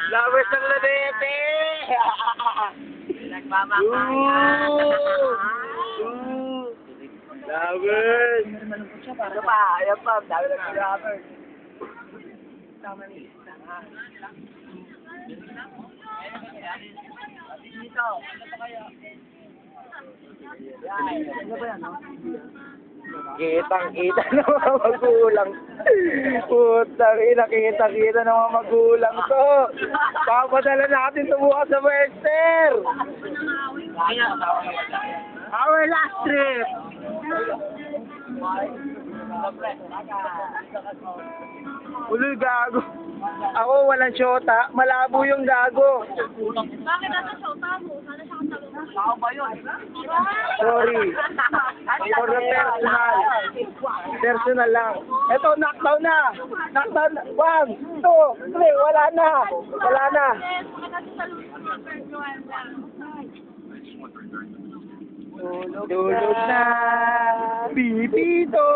Lovers ng ladete! Nagmamakayan. Lovers! Ano pa? Ayan pa. Dami na lovers. Dito. Ano ba yan, no? Kitang-kita ng mga magulang. Putang ina, kitang-kita ng mga magulang to. Papadala natin ito bukas sa Western. Our last trip. Uloy, gago. Ako walang syota, malabo yung gago. Bakit nasa shota mo? Sana siya kasama mo. Ako ba yun? Sorry. For the personal. Personal lang. Ito, knockdown na. Knockdown na. 1, 2, 3. Wala na. Wala na. Yes, bakit nasa salon mo? Virtual lang. Tulog na. Pipito.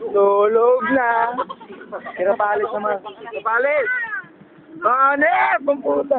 Tulog na. Kirapalis naman. Kirapalis. Ano? Pamputa.